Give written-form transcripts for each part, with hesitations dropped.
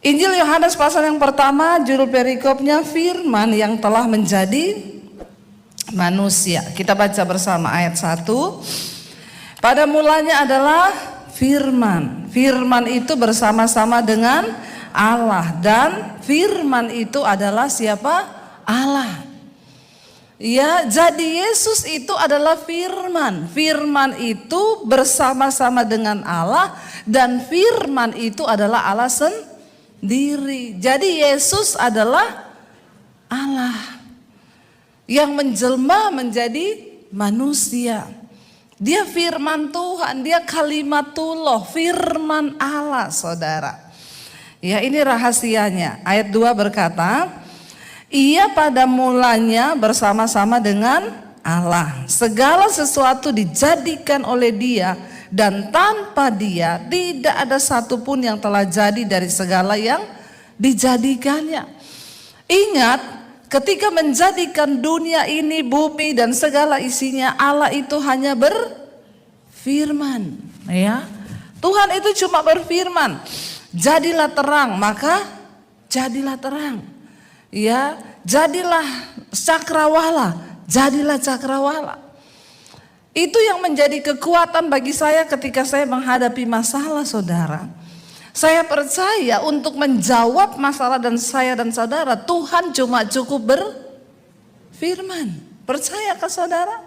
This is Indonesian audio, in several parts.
Injil Yohanes pasal yang pertama, judul perikopnya firman yang telah menjadi manusia. Kita baca bersama ayat 1. Pada mulanya adalah firman. Firman itu bersama-sama dengan Allah, dan firman itu adalah siapa? Allah. Ya, jadi Yesus itu adalah firman. Firman itu bersama-sama dengan Allah, dan firman itu adalah Allah sendiri. Jadi Yesus adalah Allah yang menjelma menjadi manusia. Dia firman Tuhan, dia kalimatullah, firman Allah, saudara. Ya, ini rahasianya. Ayat 2 berkata, Ia pada mulanya bersama-sama dengan Allah. Segala sesuatu dijadikan oleh Dia, dan tanpa Dia tidak ada satupun yang telah jadi dari segala yang dijadikannya. Ingat, ketika menjadikan dunia ini, bumi dan segala isinya, Allah itu hanya berfirman. Ya, Tuhan itu cuma berfirman, jadilah terang, maka jadilah terang. Ya, jadilah cakrawala, jadilah cakrawala. Itu yang menjadi kekuatan bagi saya ketika saya menghadapi masalah, saudara. Saya percaya untuk menjawab masalah dan saya dan saudara, Tuhan cuma cukup berfirman. Percayakah saudara?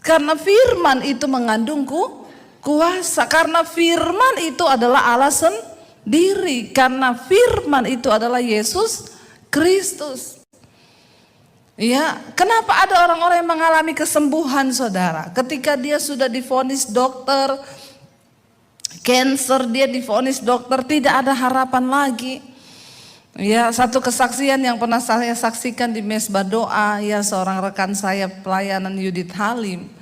Karena firman itu mengandung kuasa. Karena firman itu adalah Allah sendiri. Karena firman itu adalah Yesus Kristus. Ya, kenapa ada orang-orang yang mengalami kesembuhan, saudara? Ketika dia sudah divonis dokter cancer, dia divonis dokter, tidak ada harapan lagi. Ya, satu kesaksian yang pernah saya saksikan di mesbah doa, ya, seorang rekan saya pelayanan Yudit Halim,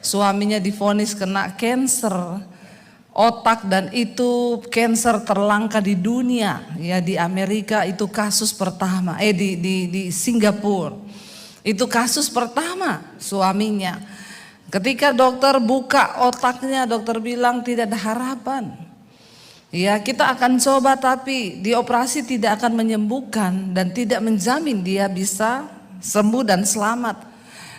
suaminya divonis kena cancer otak, dan itu cancer terlangka di dunia. Ya, di Amerika itu kasus pertama, di Singapura itu kasus pertama suaminya. Ketika dokter buka otaknya, dokter bilang tidak ada harapan. Ya, kita akan coba, tapi dioperasi tidak akan menyembuhkan dan tidak menjamin dia bisa sembuh dan selamat.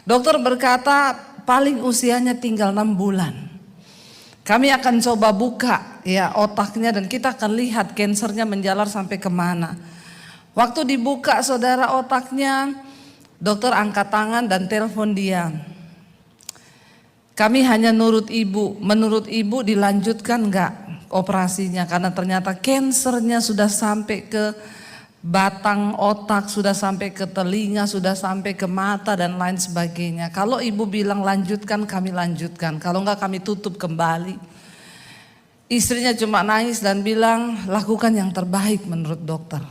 Dokter berkata paling usianya tinggal 6 bulan. Kami akan coba buka, ya, otaknya, dan kita akan lihat kansernya menjalar sampai kemana. Waktu dibuka, saudara, otaknya, dokter angkat tangan dan telepon dia. Kami hanya nurut ibu. Menurut ibu dilanjutkan enggak operasinya? Karena ternyata kansernya sudah sampai ke batang otak, sudah sampai ke telinga, sudah sampai ke mata dan lain sebagainya. Kalau ibu bilang lanjutkan, kami lanjutkan. Kalau enggak, kami tutup kembali. Istrinya cuma nangis dan bilang lakukan yang terbaik menurut dokter.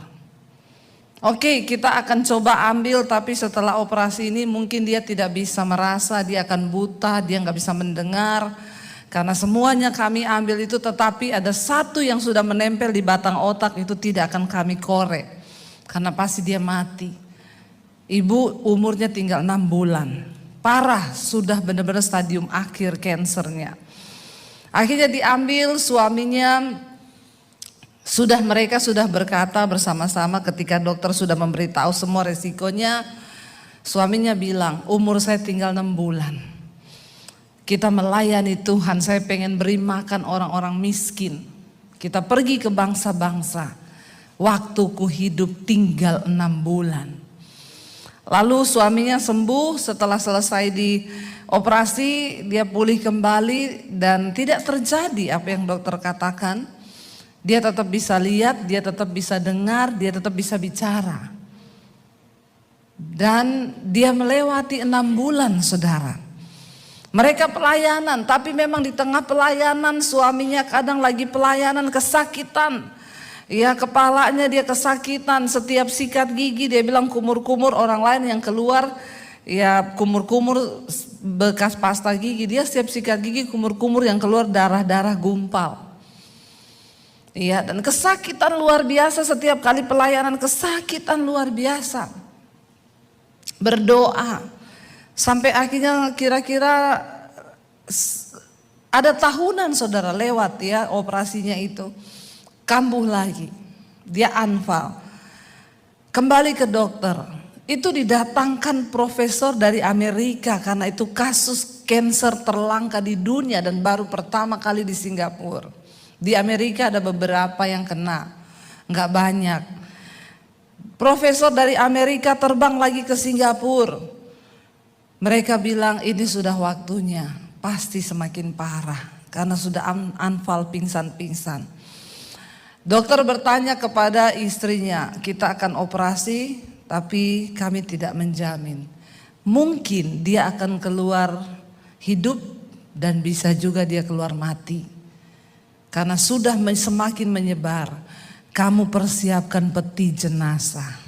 Oke, kita akan coba ambil, tapi setelah operasi ini mungkin dia tidak bisa merasa, dia akan buta, dia nggak bisa mendengar. Karena semuanya kami ambil itu, tetapi ada satu yang sudah menempel di batang otak, itu tidak akan kami korek. Karena pasti dia mati. Ibu umurnya tinggal 6 bulan. Parah, sudah benar-benar stadium akhir kansernya. Akhirnya diambil, suaminya mereka sudah berkata bersama-sama ketika dokter sudah memberitahu semua resikonya. Suaminya bilang, umur saya tinggal 6 bulan. Kita melayani Tuhan, saya pengen beri makan orang-orang miskin. Kita pergi ke bangsa-bangsa. Waktuku hidup tinggal 6 bulan. Lalu suaminya sembuh, setelah selesai di operasi dia pulih kembali dan tidak terjadi apa yang dokter katakan. Dia tetap bisa lihat, dia tetap bisa dengar, dia tetap bisa bicara. Dan dia melewati 6 bulan, saudara. Mereka pelayanan, tapi memang di tengah pelayanan suaminya kadang lagi pelayanan kesakitan. Ya, kepalanya dia kesakitan, setiap sikat gigi dia bilang kumur-kumur, orang lain yang keluar ya kumur-kumur bekas pasta gigi, dia setiap sikat gigi kumur-kumur yang keluar darah-darah gumpal. Ya, dan kesakitan luar biasa setiap kali pelayanan, kesakitan luar biasa. Berdoa sampai akhirnya kira-kira ada tahunan, saudara, lewat ya operasinya itu. Kambuh lagi. Dia anfal. Kembali ke dokter. Itu didatangkan profesor dari Amerika karena itu kasus kanker terlangka di dunia dan baru pertama kali di Singapura. Di Amerika ada beberapa yang kena, nggak banyak. Profesor dari Amerika terbang lagi ke Singapura. Mereka bilang ini sudah waktunya, pasti semakin parah karena sudah anfal pingsan-pingsan. Dokter bertanya kepada istrinya, kita akan operasi tapi kami tidak menjamin. Mungkin dia akan keluar hidup dan bisa juga dia keluar mati. Karena sudah semakin menyebar, kamu persiapkan peti jenazah.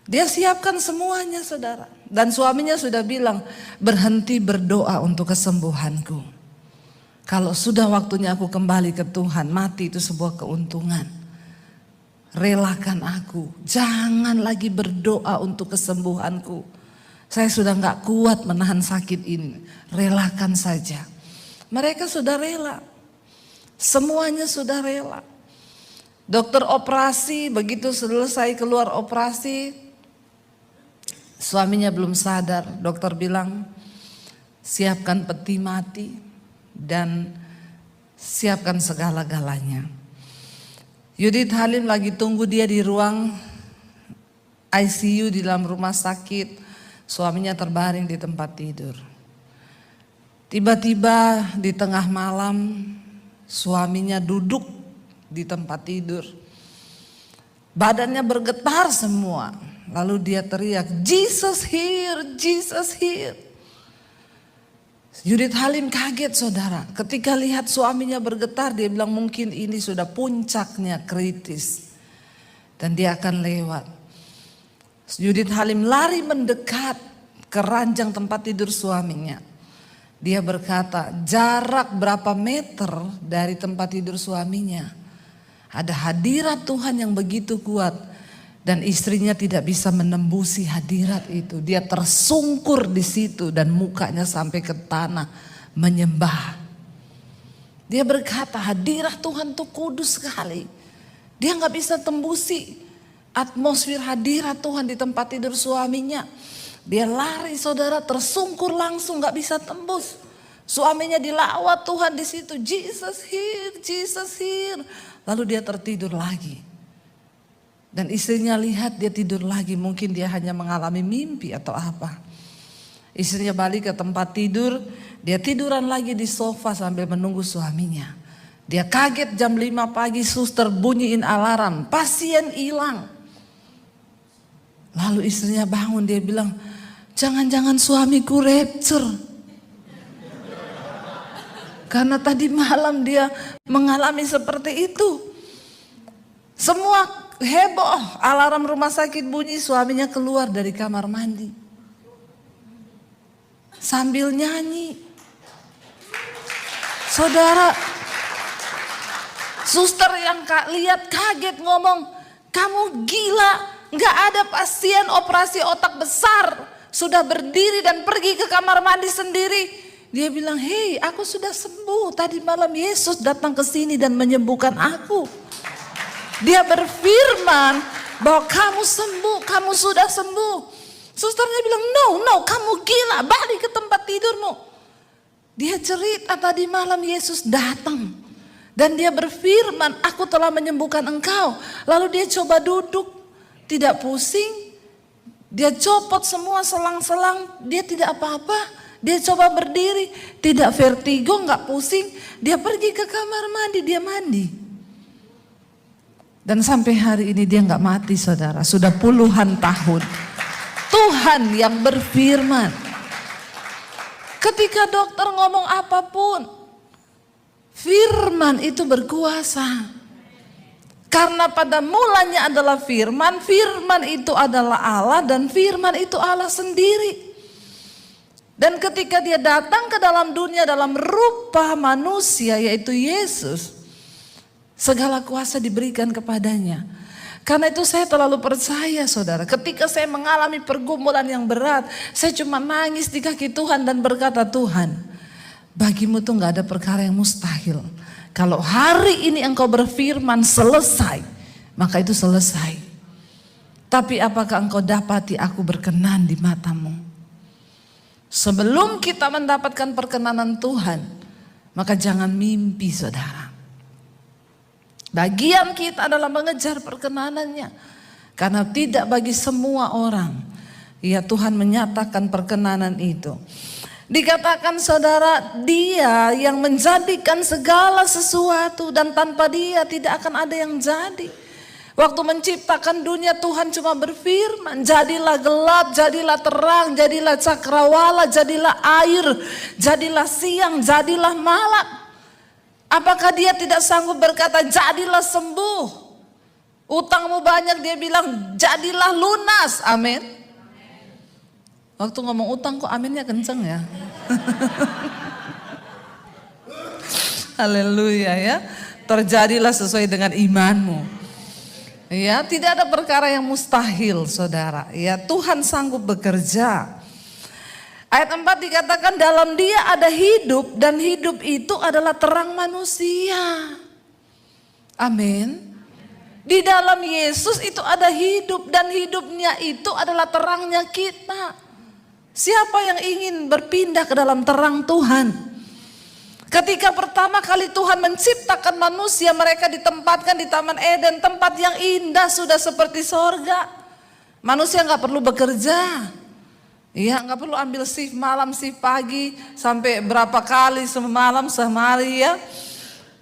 Dia siapkan semuanya saudara. Dan suaminya sudah bilang, berhenti berdoa untuk kesembuhanku. Kalau sudah waktunya aku kembali ke Tuhan, mati itu sebuah keuntungan. Relakan aku, jangan lagi berdoa untuk kesembuhanku. Saya sudah gak kuat menahan sakit ini, relakan saja. Mereka sudah rela, semuanya sudah rela. Dokter operasi, begitu selesai keluar operasi, suaminya belum sadar. Dokter bilang, siapkan peti mati dan siapkan segala-galanya. Yudit Halim lagi tunggu dia di ruang ICU di dalam rumah sakit. Suaminya terbaring di tempat tidur. Tiba-tiba di tengah malam suaminya duduk di tempat tidur. Badannya bergetar semua. Lalu dia teriak, Jesus here, Jesus here. Yudit Halim kaget saudara. Ketika lihat suaminya bergetar, dia bilang mungkin ini sudah puncaknya kritis. Dan dia akan lewat. Yudit Halim lari mendekat ke ranjang tempat tidur suaminya. Dia berkata, jarak berapa meter dari tempat tidur suaminya. Ada hadirat Tuhan yang begitu kuat. Dan istrinya tidak bisa menembusi hadirat itu. Dia tersungkur di situ dan mukanya sampai ke tanah menyembah. Dia berkata hadirat Tuhan itu kudus sekali. Dia gak bisa tembusi atmosfer hadirat Tuhan di tempat tidur suaminya. Dia lari saudara, tersungkur langsung gak bisa tembus. Suaminya dilawat Tuhan di situ, Jesus here, Jesus here. Lalu dia tertidur lagi. Dan istrinya lihat dia tidur lagi, mungkin dia hanya mengalami mimpi atau apa. Istrinya balik ke tempat tidur, dia tiduran lagi di sofa sambil menunggu suaminya. Dia kaget jam 5 pagi suster bunyiin alarm, pasien hilang. Lalu istrinya bangun, dia bilang, jangan-jangan suamiku rapture. Karena tadi malam dia mengalami seperti itu. Semua heboh, alarm rumah sakit bunyi, suaminya keluar dari kamar mandi. Sambil nyanyi. Saudara, suster yang lihat kaget ngomong, kamu gila, gak ada pasien operasi otak besar. Sudah berdiri dan pergi ke kamar mandi sendiri. Dia bilang, hei aku sudah sembuh, tadi malam Yesus datang ke sini dan menyembuhkan aku. Dia berfirman bahwa kamu sembuh, kamu sudah sembuh. Susternya bilang, no, kamu gila, balik ke tempat tidurmu. Dia cerita tadi malam Yesus datang. Dan dia berfirman, aku telah menyembuhkan engkau. Lalu dia coba duduk, tidak pusing. Dia copot semua selang-selang, dia tidak apa-apa. Dia coba berdiri, tidak vertigo, gak pusing. Dia pergi ke kamar mandi, dia mandi. Dan sampai hari ini dia gak mati saudara, sudah puluhan tahun. Tuhan yang berfirman. Ketika dokter ngomong apapun, firman itu berkuasa. Karena pada mulanya adalah firman, firman itu adalah Allah dan firman itu Allah sendiri. Dan ketika dia datang ke dalam dunia dalam rupa manusia yaitu Yesus, segala kuasa diberikan kepadanya. Karena itu saya terlalu percaya saudara. Ketika saya mengalami pergumulan yang berat, saya cuma nangis di kaki Tuhan dan berkata, Tuhan, bagimu tuh gak ada perkara yang mustahil. Kalau hari ini engkau berfirman selesai, maka itu selesai. Tapi apakah engkau dapati aku berkenan di matamu? Sebelum kita mendapatkan perkenanan Tuhan, maka jangan mimpi, saudara. Bagian kita adalah mengejar perkenanannya. Karena tidak bagi semua orang, ya Tuhan menyatakan perkenanan itu. Dikatakan saudara, Dia yang menjadikan segala sesuatu dan tanpa Dia tidak akan ada yang jadi. Waktu menciptakan dunia Tuhan cuma berfirman, jadilah gelap, jadilah terang, jadilah cakrawala, jadilah air, jadilah siang, jadilah malam. Apakah Dia tidak sanggup berkata jadilah sembuh? Utangmu banyak, Dia bilang jadilah lunas. Amin. Waktu ngomong utang kok aminnya kenceng ya. Haleluya ya. Terjadilah sesuai dengan imanmu. Ya, tidak ada perkara yang mustahil, saudara. Ya, Tuhan sanggup bekerja. Ayat 4 dikatakan dalam Dia ada hidup dan hidup itu adalah terang manusia. Amin. Di dalam Yesus itu ada hidup dan hidupnya itu adalah terangnya kita. Siapa yang ingin berpindah ke dalam terang Tuhan? Ketika pertama kali Tuhan menciptakan manusia, mereka ditempatkan di Taman Eden, tempat yang indah sudah seperti sorga. Manusia nggak perlu bekerja. Iya, nggak perlu ambil shift malam, shift pagi, sampai berapa kali semalam sehari ya.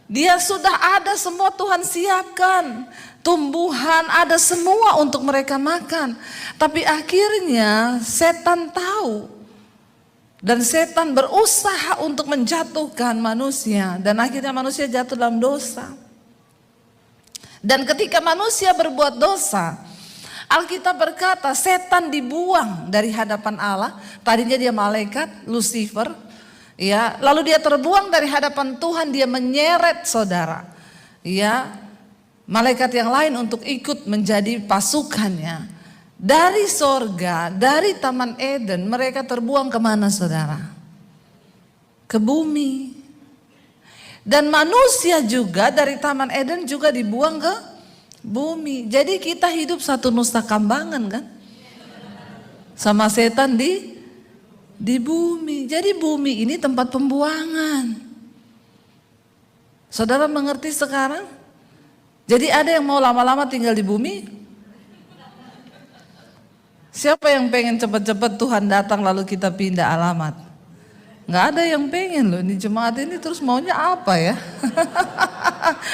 Dia sudah ada semua, Tuhan siapkan. Tumbuhan ada semua untuk mereka makan. Tapi akhirnya setan tahu. Dan setan berusaha untuk menjatuhkan manusia. Dan akhirnya manusia jatuh dalam dosa. Dan ketika manusia berbuat dosa, Alkitab berkata setan dibuang dari hadapan Allah. Tadinya dia malaikat, Lucifer. Ya, lalu dia terbuang dari hadapan Tuhan, dia menyeret saudara. Ya, malaikat yang lain untuk ikut menjadi pasukannya. Dari sorga, dari Taman Eden, mereka terbuang kemana saudara? Ke bumi. Dan manusia juga dari Taman Eden juga dibuang ke bumi. Jadi kita hidup satu nusa kambangan kan? Sama setan di bumi. Jadi bumi ini tempat pembuangan. Saudara mengerti sekarang? Jadi ada yang mau lama-lama tinggal di bumi? Siapa yang pengen cepat-cepat Tuhan datang lalu kita pindah alamat? Nggak ada yang pengen loh, ini jemaat ini terus maunya apa ya?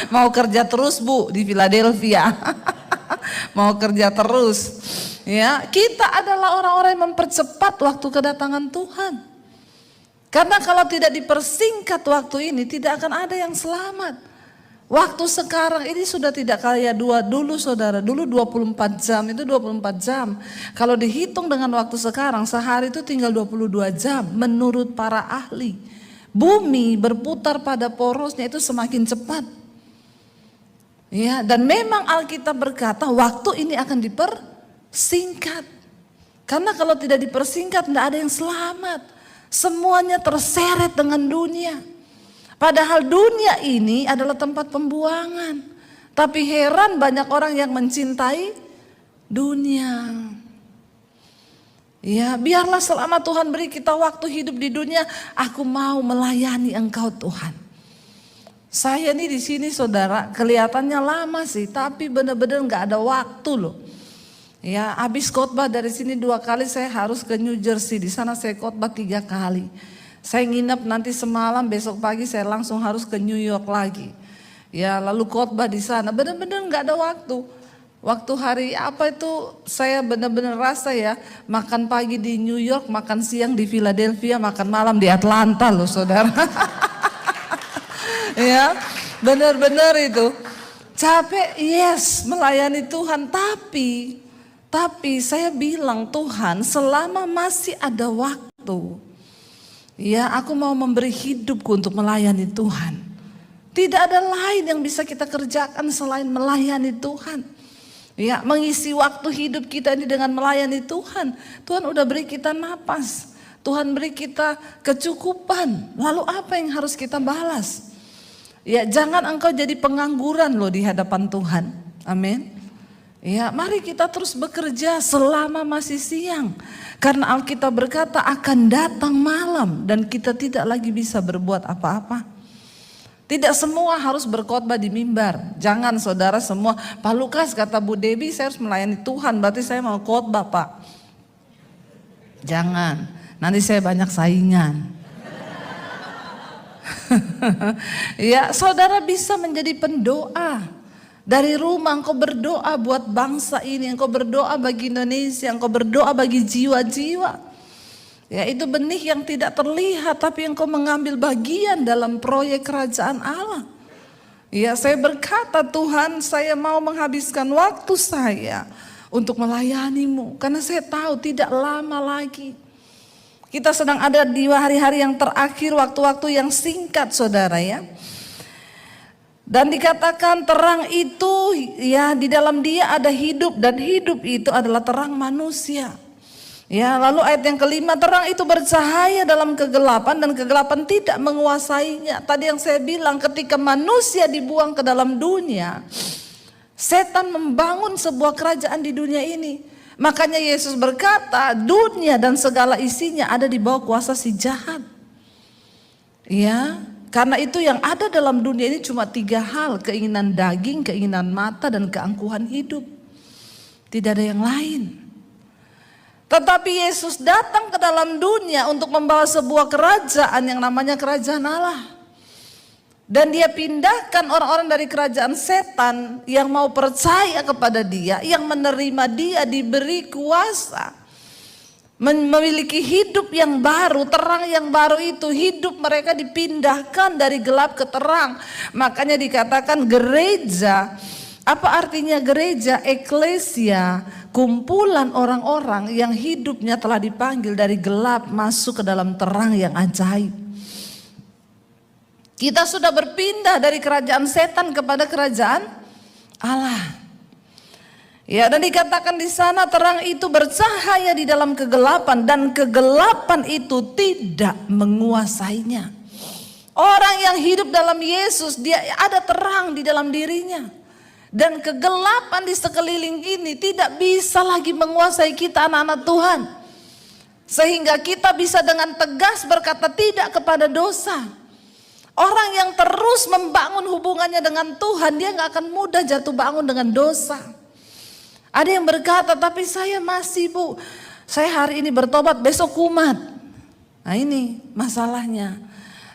Mau kerja terus Bu di Philadelphia. Mau kerja terus. Ya, kita adalah orang-orang yang mempercepat waktu kedatangan Tuhan. Karena kalau tidak dipersingkat waktu ini, tidak akan ada yang selamat. Waktu sekarang ini sudah tidak kayak dulu saudara. Dulu 24 jam, itu 24 jam. Kalau dihitung dengan waktu sekarang, sehari itu tinggal 22 jam menurut para ahli. Bumi berputar pada porosnya itu semakin cepat. Ya, dan memang Alkitab berkata waktu ini akan dipersingkat. Karena kalau tidak dipersingkat tidak ada yang selamat. Semuanya terseret dengan dunia. Padahal dunia ini adalah tempat pembuangan. Tapi heran banyak orang yang mencintai dunia. Ya, biarlah selama Tuhan beri kita waktu hidup di dunia, aku mau melayani Engkau Tuhan. Saya nih di sini saudara, kelihatannya lama sih, tapi benar-benar nggak ada waktu loh. Ya, habis khotbah dari sini 2 kali saya harus ke New Jersey. Di sana saya khotbah 3 kali. Saya nginep nanti semalam, besok pagi saya langsung harus ke New York lagi. Ya, lalu khotbah di sana. Benar-benar nggak ada waktu. Waktu hari apa itu saya benar-benar rasa ya, makan pagi di New York, makan siang di Philadelphia, makan malam di Atlanta loh saudara. Ya, benar-benar itu. Capek, yes, melayani Tuhan, tapi saya bilang Tuhan selama masih ada waktu. Ya, aku mau memberi hidupku untuk melayani Tuhan. Tidak ada lain yang bisa kita kerjakan selain melayani Tuhan. Ya, mengisi waktu hidup kita ini dengan melayani Tuhan. Tuhan udah beri kita napas. Tuhan beri kita kecukupan. Lalu apa yang harus kita balas? Ya, jangan engkau jadi pengangguran loh di hadapan Tuhan. Amin. Ya, mari kita terus bekerja selama masih siang. Karena Alkitab berkata akan datang malam dan kita tidak lagi bisa berbuat apa-apa. Tidak semua harus berkhotbah di mimbar. Jangan saudara semua, Pak Lukas kata Bu Debi saya harus melayani Tuhan, berarti saya mau khotbah Pak. Jangan, nanti saya banyak saingan. Ya, saudara bisa menjadi pendoa. Dari rumah engkau berdoa buat bangsa ini, engkau berdoa bagi Indonesia, engkau berdoa bagi jiwa-jiwa. Ya, itu benih yang tidak terlihat tapi engkau mengambil bagian dalam proyek kerajaan Allah. Ya, saya berkata Tuhan, saya mau menghabiskan waktu saya untuk melayani-Mu karena saya tahu tidak lama lagi. Kita sedang ada di hari-hari yang terakhir, waktu-waktu yang singkat saudara ya. Dan dikatakan terang itu ya di dalam dia ada hidup dan hidup itu adalah terang manusia. Ya, lalu ayat yang kelima, terang itu bercahaya dalam kegelapan dan kegelapan tidak menguasainya. Tadi yang saya bilang ketika manusia dibuang ke dalam dunia, setan membangun sebuah kerajaan di dunia ini. Makanya Yesus berkata dunia dan segala isinya ada di bawah kuasa si jahat. Ya, karena itu yang ada dalam dunia ini cuma 3 hal, keinginan daging, keinginan mata dan keangkuhan hidup. Tidak ada yang lain. Tetapi Yesus datang ke dalam dunia untuk membawa sebuah kerajaan yang namanya kerajaan Allah. Dan dia pindahkan orang-orang dari kerajaan setan yang mau percaya kepada dia, yang menerima dia, diberi kuasa, memiliki hidup yang baru, terang yang baru itu, hidup mereka dipindahkan dari gelap ke terang. Makanya dikatakan gereja. Apa artinya gereja? Eklesia, kumpulan orang-orang yang hidupnya telah dipanggil dari gelap masuk ke dalam terang yang ajaib. Kita sudah berpindah dari kerajaan setan kepada kerajaan Allah. Ya, dan dikatakan di sana terang itu bercahaya di dalam kegelapan dan kegelapan itu tidak menguasainya. Orang yang hidup dalam Yesus, dia ada terang di dalam dirinya. Dan kegelapan di sekeliling ini tidak bisa lagi menguasai kita anak-anak Tuhan. Sehingga kita bisa dengan tegas berkata tidak kepada dosa. Orang yang terus membangun hubungannya dengan Tuhan, dia gak akan mudah jatuh bangun dengan dosa. Ada yang berkata, tapi saya masih Bu, saya hari ini bertobat, besok kumat. Nah ini masalahnya.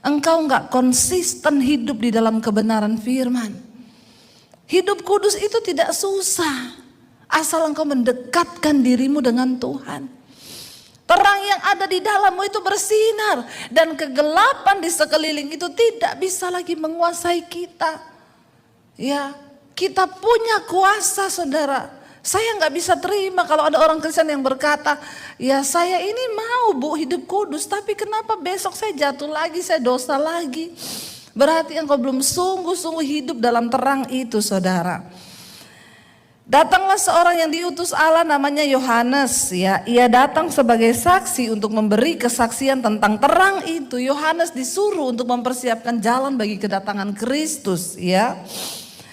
Engkau gak konsisten hidup di dalam kebenaran firman. Hidup kudus itu tidak susah, asal engkau mendekatkan dirimu dengan Tuhan. Terang yang ada di dalammu itu bersinar dan kegelapan di sekeliling itu tidak bisa lagi menguasai kita. Ya, kita punya kuasa saudara. Saya nggak bisa terima kalau ada orang Kristen yang berkata, ya saya ini mau Bu hidup kudus, tapi kenapa besok saya jatuh lagi, saya dosa lagi. Berarti engkau belum sungguh-sungguh hidup dalam terang itu saudara. Datanglah seorang yang diutus Allah namanya Yohanes ya. Ia datang sebagai saksi untuk memberi kesaksian tentang terang itu. Yohanes disuruh untuk mempersiapkan jalan bagi kedatangan Kristus ya.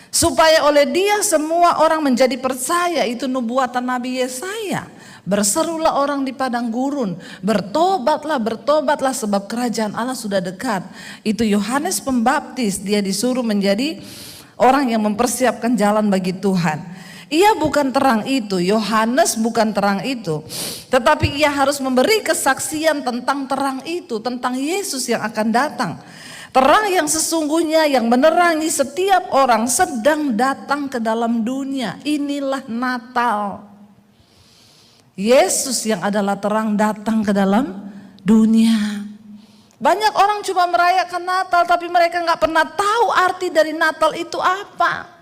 Supaya oleh dia semua orang menjadi percaya, itu nubuatan Nabi Yesaya. Berserulah orang di padang gurun, bertobatlah, bertobatlah sebab kerajaan Allah sudah dekat. Itu Yohanes Pembaptis, dia disuruh menjadi orang yang mempersiapkan jalan bagi Tuhan. Ia bukan terang itu, Yohanes bukan terang itu, tetapi ia harus memberi kesaksian tentang terang itu, tentang Yesus yang akan datang. Terang yang sesungguhnya yang menerangi setiap orang sedang datang ke dalam dunia. Inilah Natal. Yesus yang adalah terang datang ke dalam dunia. Banyak orang cuma merayakan Natal tapi mereka gak pernah tahu arti dari Natal itu apa.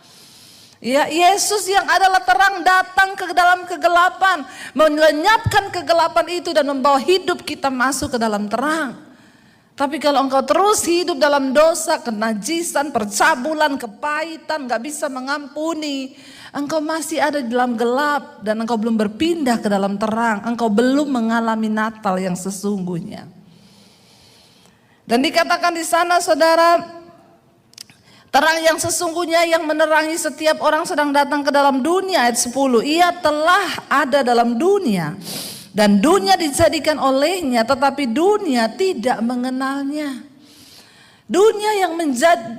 Ya, Yesus yang adalah terang datang ke dalam kegelapan, melenyapkan kegelapan itu dan membawa hidup kita masuk ke dalam terang. Tapi kalau engkau terus hidup dalam dosa, kenajisan, percabulan, kepahitan, gak bisa mengampuni, engkau masih ada di dalam gelap dan engkau belum berpindah ke dalam terang. Engkau belum mengalami Natal yang sesungguhnya. Dan dikatakan di sana saudara, Terang yang sesungguhnya yang menerangi setiap orang sedang datang ke dalam dunia. Ayat 10, ia telah ada dalam dunia dan dunia dijadikan olehnya, tetapi dunia tidak mengenalnya. Dunia yang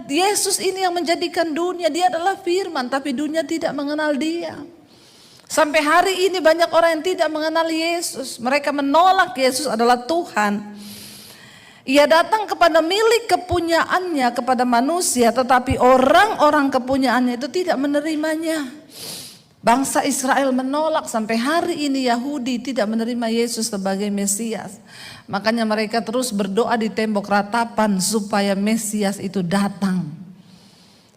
Yesus ini yang menjadikan dunia, dia adalah firman, tapi dunia tidak mengenal dia. Sampai hari ini banyak orang yang tidak mengenal Yesus. Mereka menolak Yesus adalah Tuhan. Ia datang kepada milik kepunyaannya, kepada manusia, tetapi orang-orang kepunyaannya itu tidak menerimanya. Bangsa Israel menolak, sampai hari ini Yahudi tidak menerima Yesus sebagai Mesias. Makanya mereka terus berdoa di tembok ratapan supaya Mesias itu datang.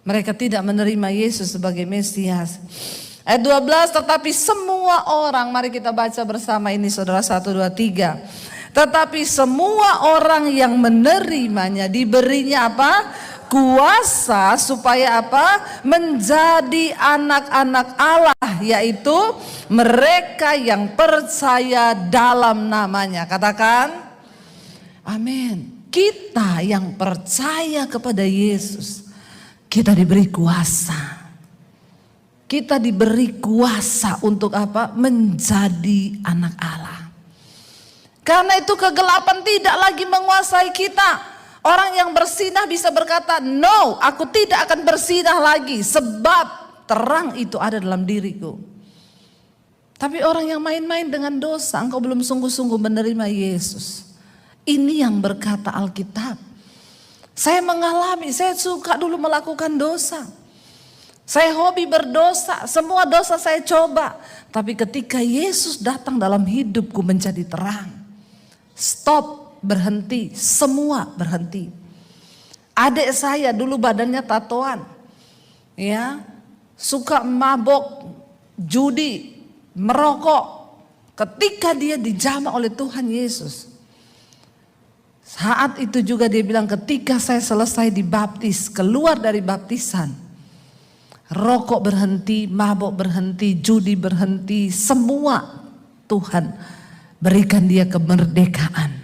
Mereka tidak menerima Yesus sebagai Mesias. Ayat 12, tetapi semua orang, mari kita baca bersama ini saudara, 1, 2, 3. Tetapi semua orang yang menerimanya diberinya apa? Kuasa supaya apa? Menjadi anak-anak Allah, yaitu mereka yang percaya dalam namanya. Katakan amin. Kita yang percaya kepada Yesus, kita diberi kuasa. Kita diberi kuasa untuk apa? Menjadi anak Allah. Karena itu kegelapan tidak lagi menguasai kita. Orang yang bersinah bisa berkata, no, aku tidak akan bersinah lagi sebab terang itu ada dalam diriku. Tapi orang yang main-main dengan dosa, engkau belum sungguh-sungguh menerima Yesus. Ini yang berkata Alkitab. Saya mengalami, saya suka dulu melakukan dosa. Saya hobi berdosa, semua dosa saya coba. Tapi ketika Yesus datang dalam hidupku menjadi terang. Stop, berhenti, semua berhenti. Adik saya dulu badannya tatoan, ya, suka mabok, judi, merokok. Ketika dia dijamah oleh Tuhan Yesus, saat itu juga dia bilang, ketika saya selesai dibaptis, keluar dari baptisan, rokok berhenti, mabok berhenti, judi berhenti, semua Tuhan berikan dia kemerdekaan.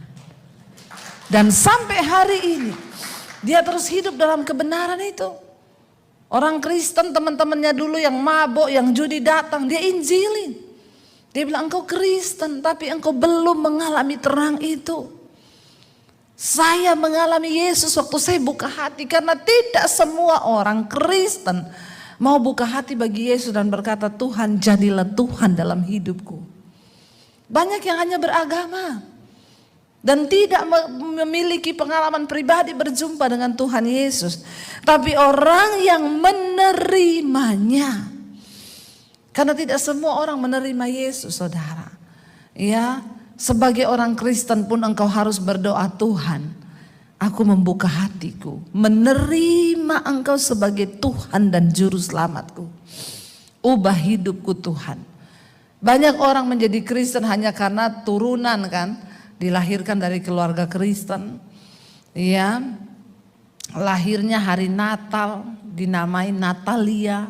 Dan sampai hari ini dia terus hidup dalam kebenaran itu. Orang Kristen teman-temannya dulu yang mabok, yang judi datang, dia injilin. Dia bilang, engkau Kristen tapi engkau belum mengalami terang itu. Saya mengalami Yesus waktu saya buka hati, karena tidak semua orang Kristen mau buka hati bagi Yesus dan berkata, Tuhan jadilah Tuhan dalam hidupku. Banyak yang hanya beragama dan tidak memiliki pengalaman pribadi berjumpa dengan Tuhan Yesus. Tapi orang yang menerimanya, karena tidak semua orang menerima Yesus, saudara. Ya, sebagai orang Kristen pun engkau harus berdoa, Tuhan, aku membuka hatiku, menerima engkau sebagai Tuhan dan Juru Selamatku. Ubah hidupku Tuhan. Banyak orang menjadi Kristen hanya karena turunan kan, dilahirkan dari keluarga Kristen. Ya, lahirnya hari Natal, dinamai Natalia.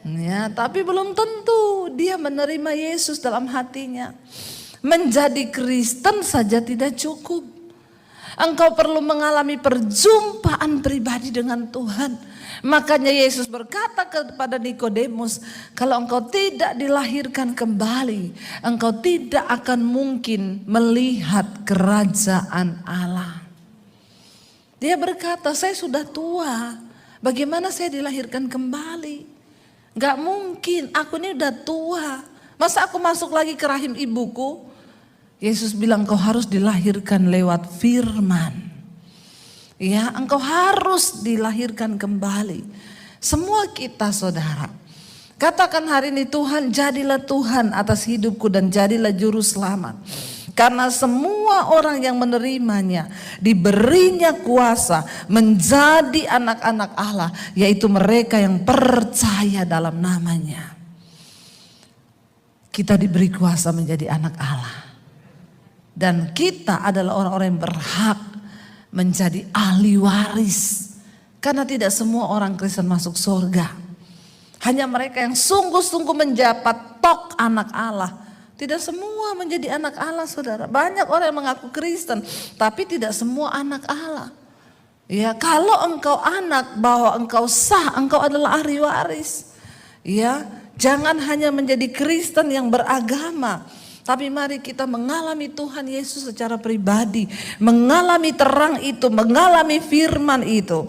Ya, tapi belum tentu dia menerima Yesus dalam hatinya. Menjadi Kristen saja tidak cukup. Engkau perlu mengalami perjumpaan pribadi dengan Tuhan. Makanya Yesus berkata kepada Nikodemus, kalau engkau tidak dilahirkan kembali, engkau tidak akan mungkin melihat kerajaan Allah. Dia berkata, saya sudah tua, bagaimana saya dilahirkan kembali? Gak mungkin, aku ini udah tua, masa aku masuk lagi ke rahim ibuku? Yesus bilang, kau harus dilahirkan lewat firman. Ya, engkau harus dilahirkan kembali. Semua kita saudara, katakan hari ini, Tuhan jadilah Tuhan atas hidupku dan jadilah Juru Selamat. Karena semua orang yang menerimanya diberinya kuasa menjadi anak-anak Allah, yaitu mereka yang percaya dalam namanya. Kita diberi kuasa menjadi anak Allah. Dan kita adalah orang-orang yang berhak menjadi ahli waris. Karena tidak semua orang Kristen masuk surga. Hanya mereka yang sungguh-sungguh menjabat tok anak Allah. Tidak semua menjadi anak Allah, saudara. Banyak orang yang mengaku Kristen, tapi tidak semua anak Allah. Ya, kalau engkau anak, bahwa engkau sah, engkau adalah ahli waris. Ya, jangan hanya menjadi Kristen yang beragama, tapi mari kita mengalami Tuhan Yesus secara pribadi, mengalami terang itu, mengalami firman itu.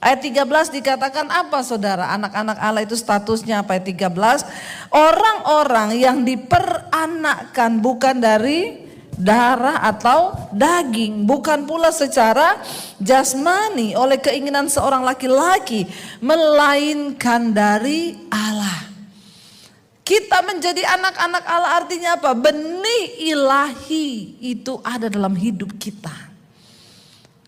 Ayat 13 dikatakan apa saudara? Anak-anak Allah itu statusnya apa? Ayat 13, orang-orang yang diperanakkan bukan dari darah atau daging, bukan pula secara jasmani oleh keinginan seorang laki-laki, melainkan dari Allah. Kita menjadi anak-anak Allah artinya apa? Benih ilahi itu ada dalam hidup kita.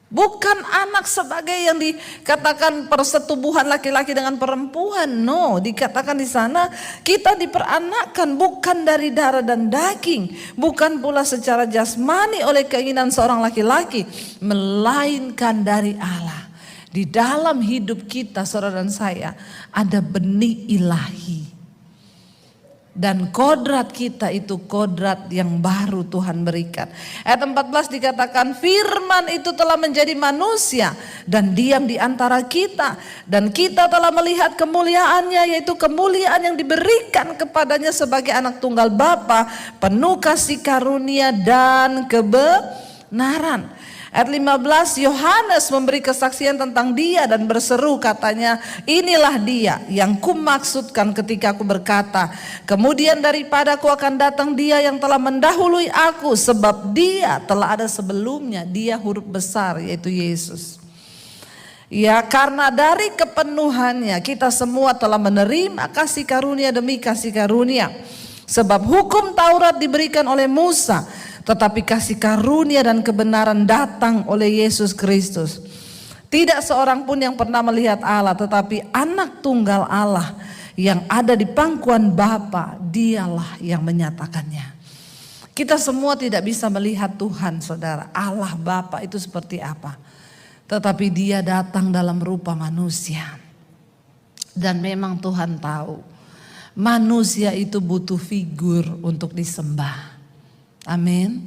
Bukan anak sebagai yang dikatakan persetubuhan laki-laki dengan perempuan. No, dikatakan di sana kita diperanakkan bukan dari darah dan daging, bukan pula secara jasmani oleh keinginan seorang laki-laki, melainkan dari Allah. Di dalam hidup kita, saudara dan saya, ada benih ilahi. Dan kodrat kita itu kodrat yang baru Tuhan berikan. Ayat 14 dikatakan firman itu telah menjadi manusia dan diam di antara kita. Dan kita telah melihat kemuliaannya, yaitu kemuliaan yang diberikan kepadanya sebagai anak tunggal Bapa, penuh kasih karunia dan kebenaran. Ayat 15, Yohanes memberi kesaksian tentang dia dan berseru katanya, inilah dia yang kumaksudkan ketika aku berkata, kemudian daripada aku akan datang dia yang telah mendahului aku, sebab dia telah ada sebelumnya. Dia huruf besar yaitu Yesus. Ya, karena dari kepenuhannya kita semua telah menerima kasih karunia demi kasih karunia. Sebab hukum Taurat diberikan oleh Musa, tetapi kasih karunia dan kebenaran datang oleh Yesus Kristus. Tidak seorang pun yang pernah melihat Allah, tetapi anak tunggal Allah yang ada di pangkuan Bapa, dialah yang menyatakannya. Kita semua tidak bisa melihat Tuhan, saudara. Allah Bapa itu seperti apa. Tetapi dia datang dalam rupa manusia. Dan memang Tuhan tahu, manusia itu butuh figur untuk disembah. Amin.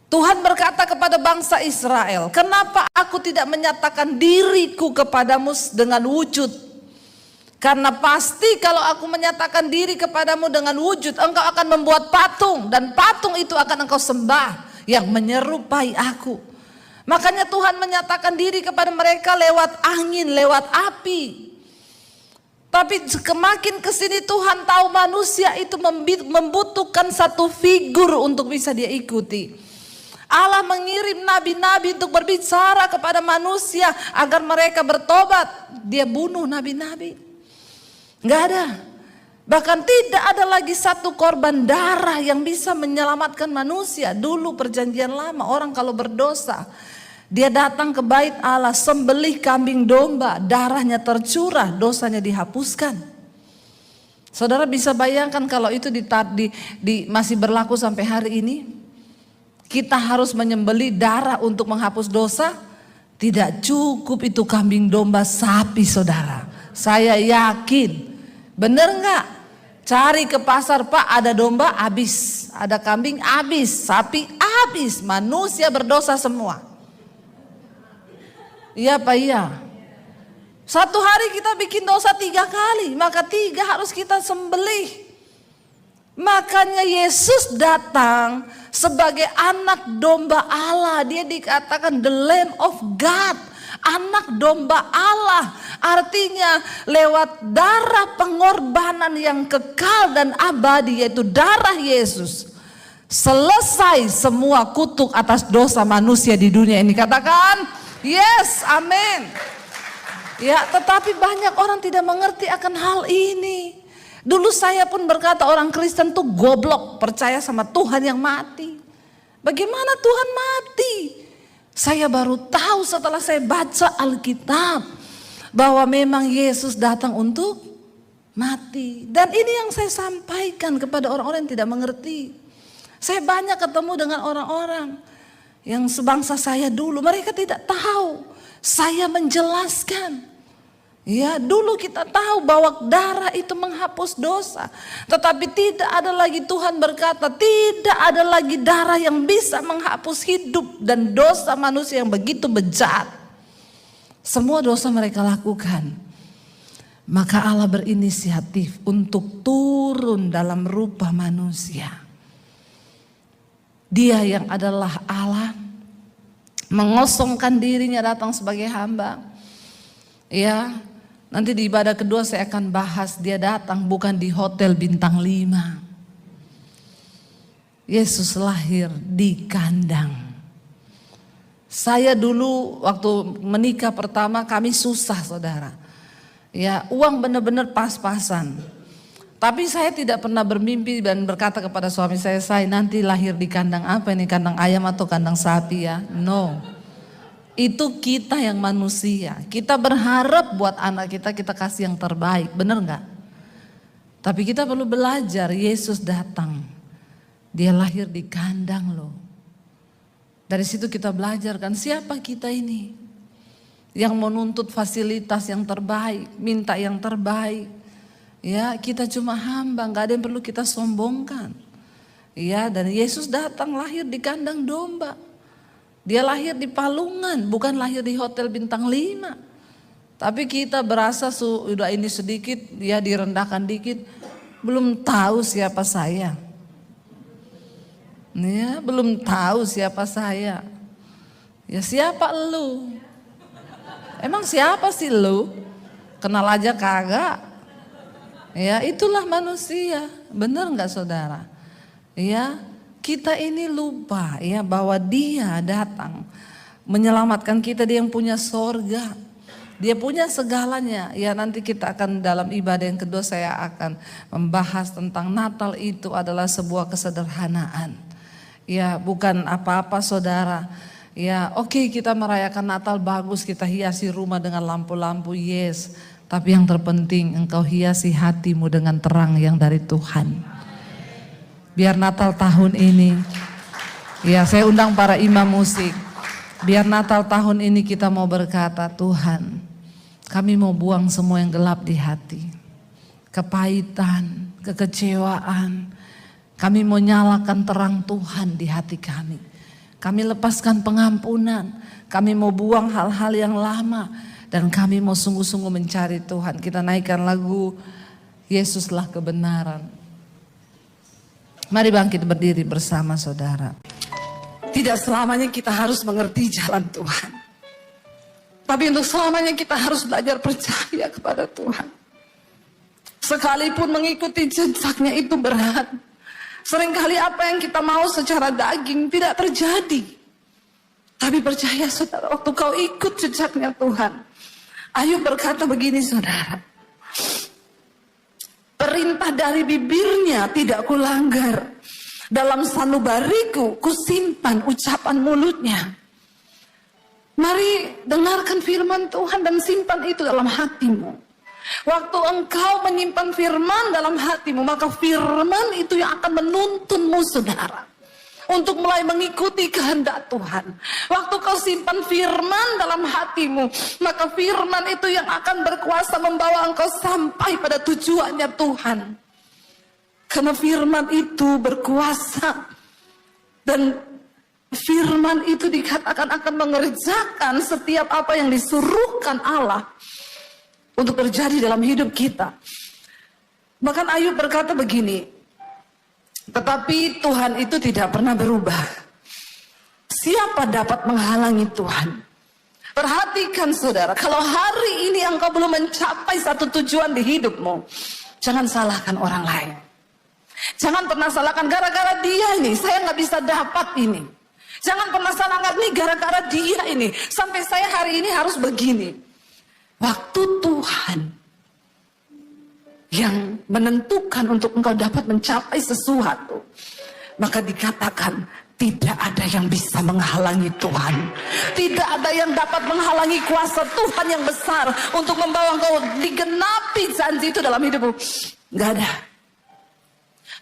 Tuhan berkata kepada bangsa Israel, kenapa aku tidak menyatakan diriku kepadamu dengan wujud? Karena pasti kalau aku menyatakan diri kepadamu dengan wujud, engkau akan membuat patung, dan patung itu akan engkau sembah yang menyerupai aku. Makanya Tuhan menyatakan diri kepada mereka lewat angin, lewat api. Tapi semakin kesini Tuhan tahu manusia itu membutuhkan satu figur untuk bisa dia ikuti. Allah mengirim nabi-nabi untuk berbicara kepada manusia agar mereka bertobat. Dia bunuh nabi-nabi. Gak ada. Bahkan tidak ada lagi satu korban darah yang bisa menyelamatkan manusia. Dulu perjanjian lama orang kalau berdosa, dia datang ke bait Allah, sembelih kambing domba, darahnya tercurah, dosanya dihapuskan. Saudara bisa bayangkan kalau itu masih berlaku sampai hari ini? Kita harus menyembelih darah untuk menghapus dosa? Tidak cukup itu kambing domba, sapi saudara. Saya yakin, bener nggak? Cari ke pasar, Pak, ada domba habis, ada kambing habis, sapi habis, manusia berdosa semua. Iya Pak, iya. Satu hari kita bikin dosa 3 kali, maka 3 harus kita sembelih. Makanya Yesus datang sebagai anak domba Allah. Dia dikatakan the Lamb of God, anak domba Allah. Artinya lewat darah pengorbanan yang kekal dan abadi, yaitu darah Yesus, selesai semua kutuk atas dosa manusia di dunia ini. Katakan yes, amin. Ya, tetapi banyak orang tidak mengerti akan hal ini. Dulu saya pun berkata orang Kristen tuh goblok, percaya sama Tuhan yang mati. Bagaimana Tuhan mati? Saya baru tahu setelah saya baca Alkitab bahwa memang Yesus datang untuk mati. Dan ini yang saya sampaikan kepada orang-orang yang tidak mengerti. Saya banyak ketemu dengan orang-orang yang sebangsa saya dulu, mereka tidak tahu. Saya menjelaskan. Ya, dulu kita tahu bahwa darah itu menghapus dosa. Tetapi tidak ada lagi, Tuhan berkata, tidak ada lagi darah yang bisa menghapus hidup dan dosa manusia yang begitu bejat. Semua dosa mereka lakukan. Maka Allah berinisiatif untuk turun dalam rupa manusia. Dia yang adalah Allah mengosongkan dirinya datang sebagai hamba. Ya, nanti di ibadah kedua saya akan bahas dia datang bukan di hotel bintang 5. Yesus lahir di kandang. Saya dulu waktu menikah pertama kami susah saudara. Ya, uang benar-benar pas-pasan. Tapi saya tidak pernah bermimpi dan berkata kepada suami saya nanti lahir di kandang apa ini, kandang ayam atau kandang sapi ya. No. Itu kita yang manusia. Kita berharap buat anak kita kasih yang terbaik, benar nggak? Tapi kita perlu belajar, Yesus datang. Dia lahir di kandang loh. Dari situ kita belajar kan siapa kita ini. Yang menuntut fasilitas yang terbaik, minta yang terbaik. Ya, kita cuma hamba, nggak ada yang perlu kita sombongkan. Ya, dan Yesus datang lahir di kandang domba. Dia lahir di palungan, bukan lahir di hotel bintang 5. Tapi kita berasa sudah ini sedikit, ya direndahkan dikit, belum tahu siapa saya. Ya, belum tahu siapa saya. Ya siapa lu? Emang siapa sih lu? Kenal aja kagak? Ya itulah manusia, benar nggak saudara? Ya kita ini lupa ya bahwa dia datang menyelamatkan kita, dia yang punya sorga. Dia punya segalanya. Ya nanti kita akan dalam ibadah yang kedua saya akan membahas tentang Natal itu adalah sebuah kesederhanaan. Ya bukan apa-apa saudara. Ya oke, kita merayakan Natal bagus, kita hiasi rumah dengan lampu-lampu, yes. Tapi yang terpenting engkau hiasi hatimu dengan terang yang dari Tuhan. Biar Natal tahun ini, ya saya undang para imam musik. Biar Natal tahun ini kita mau berkata, Tuhan kami mau buang semua yang gelap di hati. Kepahitan, kekecewaan. Kami mau nyalakan terang Tuhan di hati kami. Kami lepaskan pengampunan, kami mau buang hal-hal yang lama, dan kami mau sungguh-sungguh mencari Tuhan. Kita naikkan lagu Yesuslah Kebenaran. Mari bangkit berdiri bersama saudara. Tidak selamanya kita harus mengerti jalan Tuhan. Tapi untuk selamanya kita harus belajar percaya kepada Tuhan. Sekalipun mengikuti jejaknya itu berat. Seringkali apa yang kita mau secara daging tidak terjadi. Tapi percaya saudara, waktu kau ikut jejaknya Tuhan. Ayub berkata begini saudara. Perintah dari bibirnya tidak kulanggar. Dalam sanubariku kusimpan ucapan mulutnya. Mari dengarkan firman Tuhan dan simpan itu dalam hatimu. Waktu engkau menyimpan firman dalam hatimu, maka firman itu yang akan menuntunmu saudara. Untuk mulai mengikuti kehendak Tuhan. Waktu kau simpan firman dalam hatimu, maka firman itu yang akan berkuasa membawa engkau sampai pada tujuannya Tuhan. Karena firman itu berkuasa. Dan firman itu dikatakan akan mengerjakan setiap apa yang disuruhkan Allah untuk terjadi dalam hidup kita. Bahkan Ayub berkata begini, tetapi Tuhan itu tidak pernah berubah. Siapa dapat menghalangi Tuhan? Perhatikan saudara, kalau hari ini engkau belum mencapai satu tujuan di hidupmu, jangan salahkan orang lain. Jangan pernah salahkan gara-gara dia ini, saya nggak bisa dapat ini. Jangan pernah salahkan nih gara-gara dia ini, sampai saya hari ini harus begini. Waktu Tuhan yang menentukan untuk engkau dapat mencapai sesuatu, maka dikatakan tidak ada yang bisa menghalangi Tuhan. Tidak ada yang dapat menghalangi kuasa Tuhan yang besar untuk membawa engkau digenapi janji itu dalam hidupmu. Gak ada.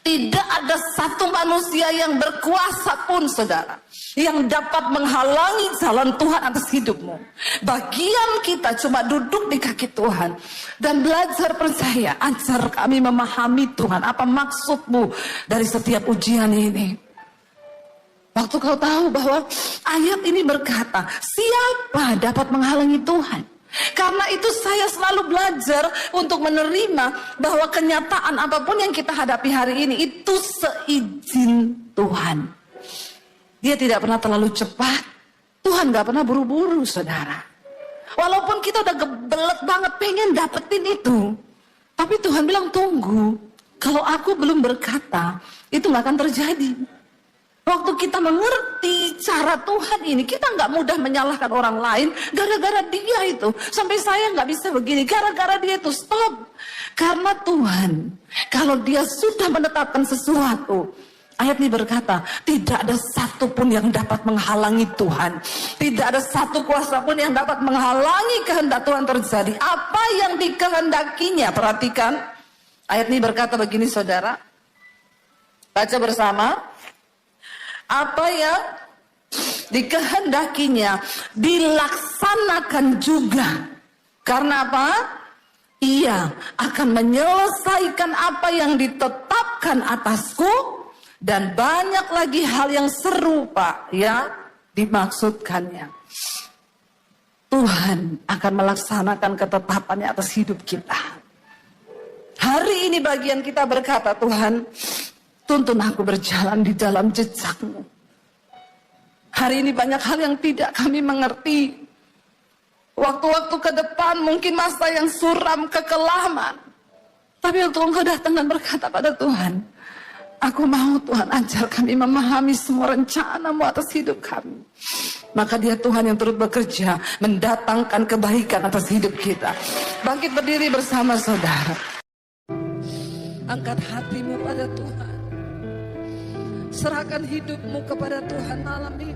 Tidak ada satu manusia yang berkuasa pun saudara, yang dapat menghalangi jalan Tuhan atas hidupmu. Bagian kita cuma duduk di kaki Tuhan dan belajar percaya. Ajar kami memahami Tuhan, apa maksudmu dari setiap ujian ini. Waktu kau tahu bahwa ayat ini berkata, siapa dapat menghalangi Tuhan? Karena itu saya selalu belajar untuk menerima bahwa kenyataan apapun yang kita hadapi hari ini itu seizin Tuhan. Dia tidak pernah terlalu cepat. Tuhan gak pernah buru-buru, saudara. Walaupun kita udah gebelet banget pengen dapetin itu. Tapi Tuhan bilang tunggu. Kalau aku belum berkata, itu gak akan terjadi. Waktu kita mengerti cara Tuhan ini, kita nggak mudah menyalahkan orang lain gara-gara dia itu. Sampai saya nggak bisa begini, gara-gara dia itu. Stop. Karena Tuhan, kalau dia sudah menetapkan sesuatu, ayat ini berkata, tidak ada satu pun yang dapat menghalangi Tuhan. Tidak ada satu kuasa pun yang dapat menghalangi kehendak Tuhan terjadi. Apa yang dikehendakinya, perhatikan. Ayat ini berkata begini, saudara. Baca bersama. Apa yang dikehendakinya dilaksanakan juga. Karena apa? Ia akan menyelesaikan apa yang ditetapkan atasku, dan banyak lagi hal yang serupa yang dimaksudkannya. Tuhan akan melaksanakan ketetapannya atas hidup kita. Hari ini bagian kita berkata, Tuhan, tuntun aku berjalan di dalam jejak-Mu. Hari ini banyak hal yang tidak kami mengerti. Waktu-waktu ke depan mungkin masa yang suram, kekelaman. Tapi waktu Engkau datang dan berkata pada Tuhan, aku mau Tuhan ajar kami memahami semua rencana-Mu atas hidup kami. Maka Dia Tuhan yang turut bekerja mendatangkan kebaikan atas hidup kita. Bangkit berdiri bersama saudara. Angkat hatimu pada Tuhan. Serahkan hidupmu kepada Tuhan malam ini.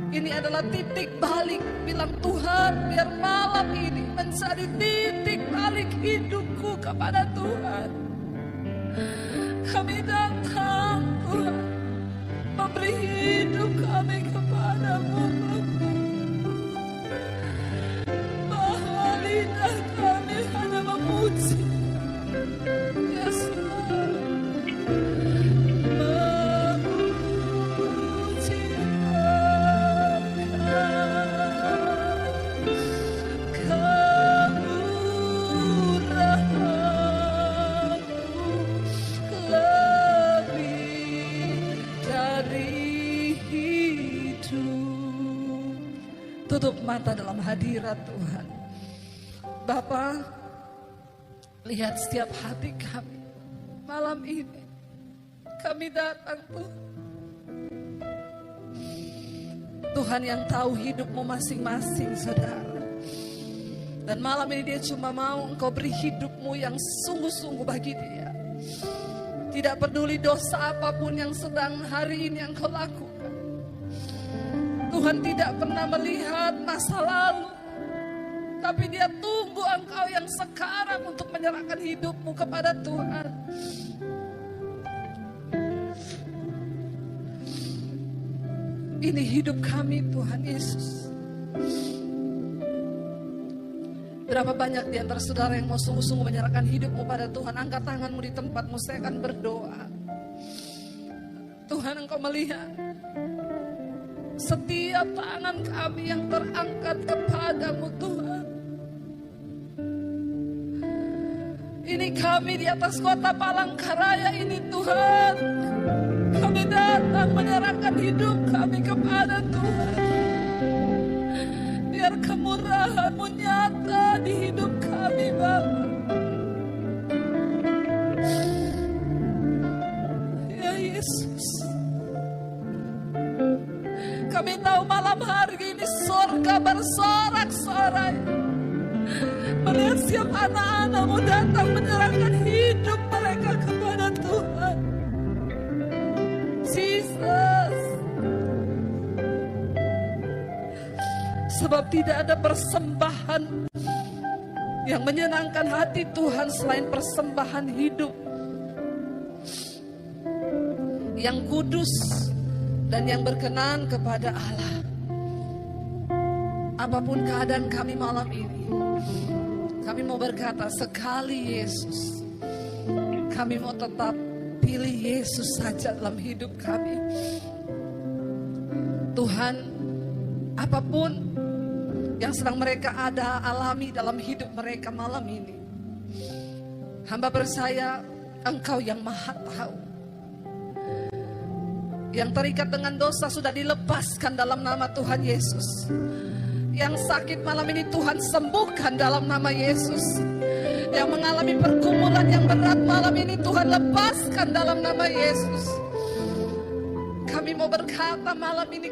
Ini adalah titik balik. Bilang Tuhan, biar malam ini menjadi titik balik hidupku kepada Tuhan. Kami datang Tuhan, memberi hidup kami kepadamu. Bahwa lidah kami hanya memuji. Yes, Lord. Tutup mata dalam hadirat Tuhan. Bapa, lihat setiap hati kami malam ini. Kami datang Tuhan. Tuhan yang tahu hidupmu masing-masing, saudara. Dan malam ini dia cuma mau Engkau beri hidupmu yang sungguh-sungguh bagi dia. Tidak peduli dosa apapun yang sedang hari ini Engkau lakukan. Tuhan tidak pernah melihat masa lalu, tapi Dia tunggu engkau yang sekarang untuk menyerahkan hidupmu kepada Tuhan. Ini hidup kami Tuhan Yesus. Berapa banyak di antara saudara yang mau sungguh-sungguh menyerahkan hidupmu pada Tuhan? Angkat tanganmu di tempatmu, saya akan berdoa. Tuhan, Engkau melihat setiap tangan kami yang terangkat kepadamu Tuhan. Ini kami di atas kota Palangkaraya ini Tuhan. Kami datang menyerahkan hidup kami kepada Tuhan. Biar kemurahan-Mu nyata di hidup kami Bapa. Ya Yesus, kami tahu malam hari ini surga bersorak-sorai melihat setiap anak-anak-Mu datang menyerahkan hidup mereka kepada Tuhan. Jesus, sebab tidak ada persembahan yang menyenangkan hati Tuhan selain persembahan hidup yang kudus dan yang berkenan kepada Allah. Apapun keadaan kami malam ini, kami mau berkata sekali Yesus, kami mau tetap pilih Yesus saja dalam hidup kami. Tuhan, apapun yang sedang mereka alami dalam hidup mereka malam ini. Hamba percaya Engkau yang Maha Tahu. Yang terikat dengan dosa sudah dilepaskan dalam nama Tuhan Yesus. Yang sakit malam ini Tuhan sembuhkan dalam nama Yesus. Yang mengalami pergumulan yang berat malam ini Tuhan lepaskan dalam nama Yesus. Kami mau berkata malam ini,